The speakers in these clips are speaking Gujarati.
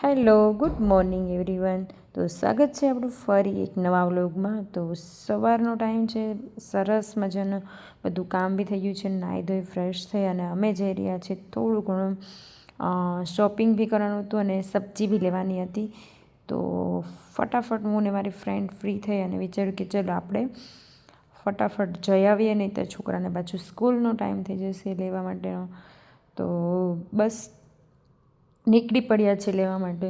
Hello good morning everyone. તો સ્વાગત છે આપણું ફરી એક નવા વ્લોગમાં. તો સવારનો ટાઈમ છે, સરસ મજાનું બધું કામ બી થઈ ગયું છે, નાહી ધોઈ ફ્રેશ થઈ અને અમે જઈ રહ્યા છીએ થોડું ઘણું શોપિંગ બી કરવાનું હતું અને સબ્જી બી લેવાની હતી. તો ફટાફટ હું ને મારી ફ્રેન્ડ ફ્રી થઈ અને વિચાર્યું કે ચલો આપણે ફટાફટ જઈ આવીએ, નહીં તો છોકરાને પાછું સ્કૂલનો ટાઈમ થઈ જશે લેવા માટેનો. તો બસ નીકળી પડ્યા છે લેવા માટે.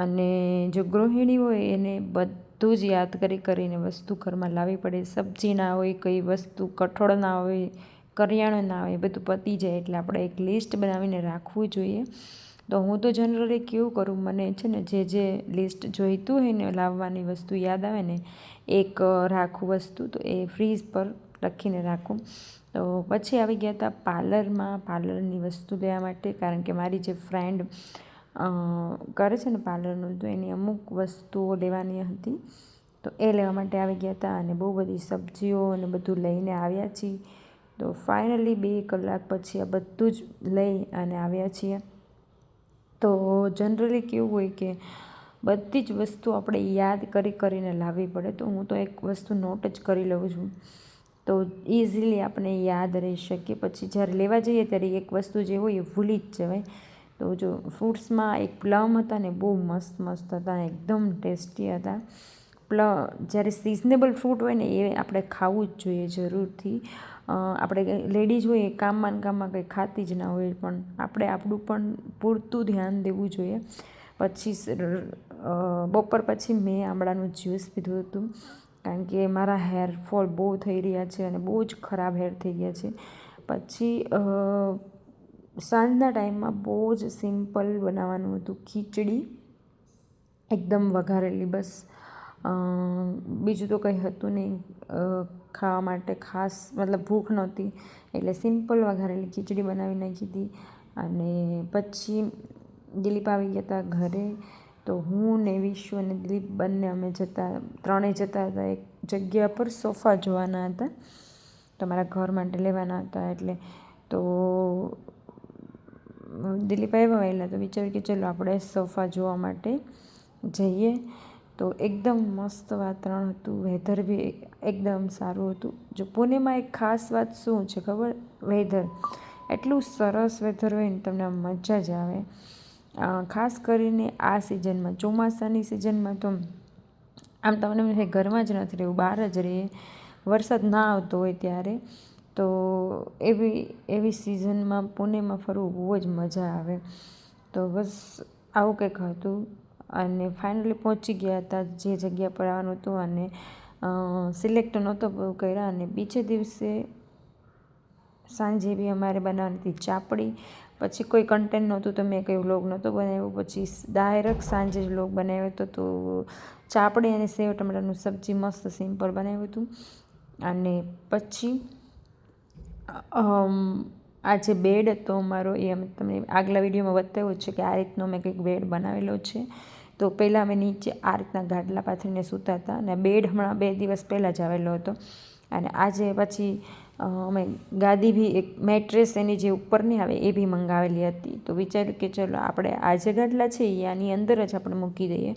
અને જો ગૃહિણી હોય એને બધું જ યાદ કરીને વસ્તુ ઘરમાં લાવવી પડે. સબ્જી ના હોય, કઈ વસ્તુ કઠોળ ના હોય, કરિયાણું ના હોય, બધું પતી જાય એટલે આપણે એક લિસ્ટ બનાવીને રાખવું જોઈએ. તો હું તો જનરલી કેવું કરું, મને છે ને જે લિસ્ટ જોઈતું હોય ને લાવવાની વસ્તુ યાદ આવે ને એક રાખું વસ્તુ, તો એ ફ્રીજ પર લખીને રાખું. તો પછી આવી ગયા હતા પાર્લરની વસ્તુ લેવા માટે, કારણ કે મારી જે ફ્રેન્ડ કરે છે ને પાર્લરનું, તો એની અમુક વસ્તુઓ લેવાની હતી. તો એ લેવા માટે આવી ગયા હતા અને બહુ બધી સબ્જીઓ અને બધું લઈને આવ્યા છીએ. તો ફાઇનલી 2 કલાક પછી આ બધું જ લઈ અને આવ્યા છીએ. તો જનરલી કેવું હોય કે બધી જ વસ્તુ આપણે યાદ કરીને લાવવી પડે. તો હું તો એક વસ્તુ નોટ જ કરી લઉં છું, તો ઇઝીલી આપણે યાદ રહી શકીએ. પછી જ્યારે લેવા જઈએ ત્યારે એક વસ્તુ જે હોય એ ભૂલી જ જવાય. તો જો ફ્રૂટ્સમાં એક પ્લમ હતા ને, બહુ મસ્ત હતા, એકદમ ટેસ્ટી હતા. જ્યારે સિઝનેબલ ફ્રૂટ હોય ને એ આપણે ખાવું જ જોઈએ જરૂરથી. આપણે લેડીઝ હોય એ કામમાં કંઈ ખાતી જ ના હોય, પણ આપણે આપણું પણ પૂરતું ધ્યાન દેવું જોઈએ. પછી બપોર પછી મેં આમળાનું જ્યુસ પીધું હતું, કારણ કે મારા હેરફોલ બહુ થઈ રહ્યા છે અને બહુ જ ખરાબ હેર થઈ ગયા છે. પછી સાંજના ટાઈમમાં બહુ જ સિમ્પલ બનાવવાનું હતું, ખીચડી એકદમ વઘારેલી, બસ. બીજું તો કંઈ હતું નહીં ખાવા માટે ખાસ, મતલબ ભૂખ નહોતી એટલે સિમ્પલ વઘારેલી ખીચડી બનાવી નાખી હતી. અને પછી દિલીપ આવી ગયા હતા ઘરે. તો હું ને વિશુ અને દિલીપ બંને અમે ત્રણેય જતા હતા એક જગ્યા પર સોફા જોવાના હતા, તમારા ઘર માટે લેવાના હતા. એટલે તો દિલીપ આવ્યા વહેલા, તો વિચાર્યું કે ચલો આપણે સોફા જોવા માટે જઈએ. તો એકદમ મસ્ત વાતાવરણ હતું, વેધર બી એકદમ સારું હતું. જો પુણેમાં એક ખાસ વાત શું છે ખબર, વેધર એટલું સરસ વેધર હોય ને, તમને મજા જ આવે. ખાસ કરીને આ સિઝનમાં, ચોમાસાની સિઝનમાં તો આમ તમને એમ થાય ઘરમાં જ નથી રહેવું, બહાર જ રહીએ, વરસાદ ના આવતો હોય ત્યારે. તો એવી સિઝનમાં પુણેમાં ફરવું બહુ જ મજા આવે. તો બસ આવું કંઈક હતું. અને ફાઇનલી પહોંચી ગયા હતા જે જગ્યા પર આવવાનું હતું, અને સિલેક્ટ નહોતો બહુ કર્યા. અને બીજે દિવસે સાંજે બી અમારે બનાવવાની હતી ચાપડી. પછી કોઈ કન્ટેન્ટ નહોતું તો મેં કંઈ વ્લોગ નહોતો બનાવ્યો. પછી ડાયરેક્ટ સાંજે જ વ્લોગ બનાવ્યો હતો. તો ચાપડી અને સેવ ટમેટાનું સબ્જી મસ્ત સિમ્પલ બનાવ્યું હતું. અને પછી આ જે બેડ હતો અમારો, એ અમે તમને આગલા વિડીયોમાં બતાવ્યો છે કે આ રીતનો મેં કંઈક બેડ બનાવેલો છે. તો પહેલાં અમે નીચે આ રીતના ગાદલા પાથરીને સૂતા હતા, અને બેડ હમણાં 2 દિવસ પહેલાં જ આવેલો હતો. અને આજે પછી અમે ગાદી બી, એક મેટ્રેસ એની જે ઉપરની આવે એ બી મંગાવેલી હતી. તો વિચાર્યું કે ચલો આપણે આ જે ગાદલા છે એ આની અંદર જ આપણે મૂકી દઈએ,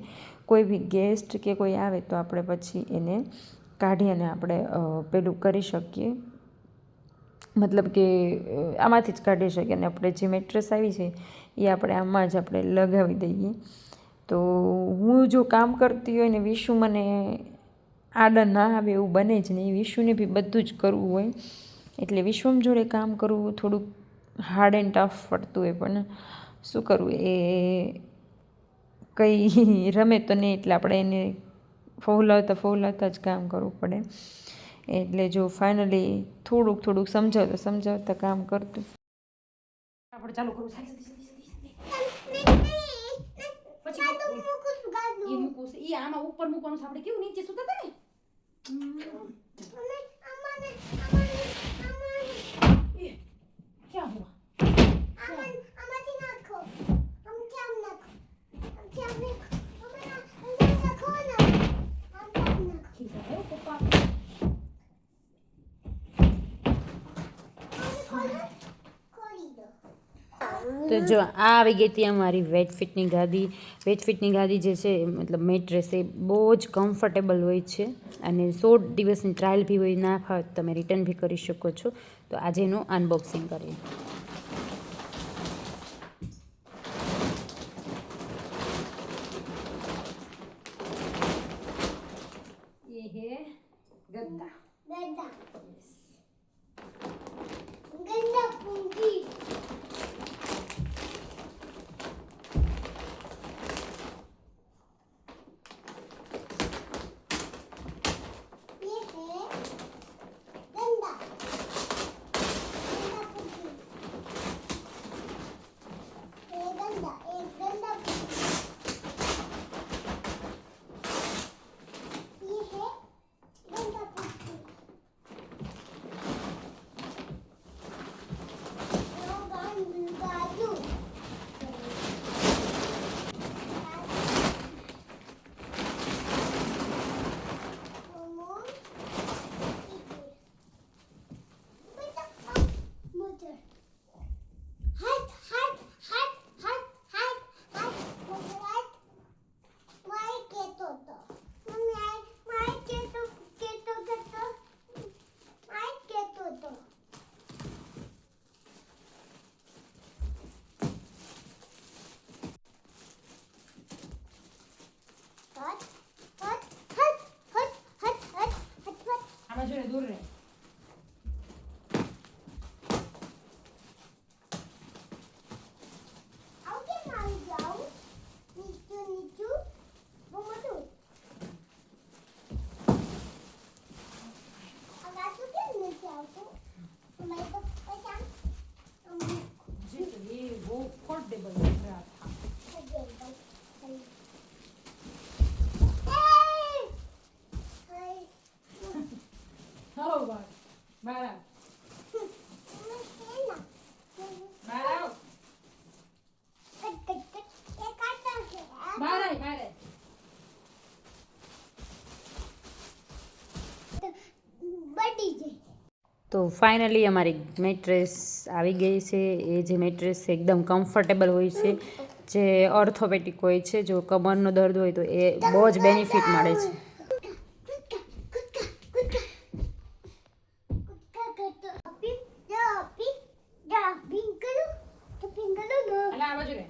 કોઈ બી ગેસ્ટ કે કોઈ આવે તો આપણે પછી એને કાઢી અને આપણે પેલું કરી શકીએ, મતલબ કે આમાંથી જ કાઢી શકીએ. અને આપણે જે મેટ્રેસ આવી છે એ આપણે આમાં જ આપણે લગાવી દઈએ. તો હું જો કામ કરતી હોય ને વિશુ મને આડા ના આવે એવું બને જ નહીં. વિશુને બી બધું જ કરવું હોય, એટલે વિશ્વમ જોડે કામ કરવું થોડુંક હાર્ડ એન્ડ ટફ પડતું હોય, પણ શું કરવું, એ કંઈ રમે તો નહીં, એટલે આપણે એને ફોલાવતા જ કામ કરવું પડે. એટલે જો ફાઇનલી થોડુંક સમજાવતા કામ કરતું. આપણે ચાલુ કરવું પછી આમાં ઉપર મૂકવાનું, આપણે કેવું નીચે સુતા હતા ને. ક્યાં હુआ આમાંથી નાખો, हम क्या नाखो, हम क्या नाखो, अंदर नाखो ना, हम क्या नाखो खीसा है पप्पा खोली दो। તો જો આ આવી ગઈ હતી અમારી વેટ ફિટની ગાદી. વેટ ફિટની ગાદી જે છે મતલબ મેટ્રેસ એ બહુ જ કમ્ફર્ટેબલ હોય છે અને 100 દિવસની ટ્રાયલ બી હોય, ના ફાવે તમે રિટર્ન બી કરી શકો છો. તો આજે એનું અનબોક્સિંગ કરીએ. ये है गद्दा. गद्दा. गद्दा पूंगी. ये है गद्दा. गद्दा पूंगी. ये गद्दा. एक गद्दा पूंगी. ये है गद्दा पूंगी. बाजू. આમાં જોડે દૂર રહે. એ બહુ ફોર્ટેબલ છે. હો બાર બાર બાર બાર બાર. તો ફાઇનલી અમારી મેટ્રેસ આવી ગઈ છે. એ જે મેટ્રેસ છે એકદમ કમ્ફર્ટેબલ હોય છે, જે ઓર્થોપેડિક હોય છે. જો કમરનો દર્દ હોય તો એ બહુ જ બેનિફિટ મળે છે. આ બાજુ રે.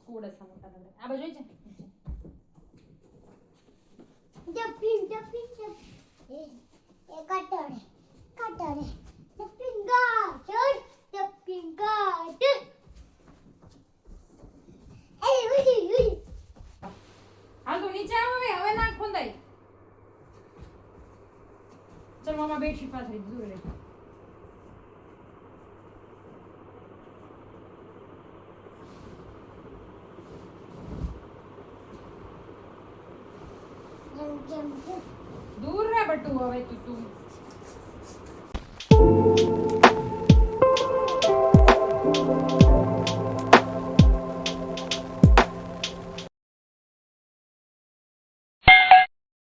થોડાસા મોટા બને. આ બાજુ છે. હાલ તો નીચે આવ. હવે ના ખોંદાય. ચલ મામા બેઠી પાથરી દૂર રહે. દૂર રહે બટુ. હવે તું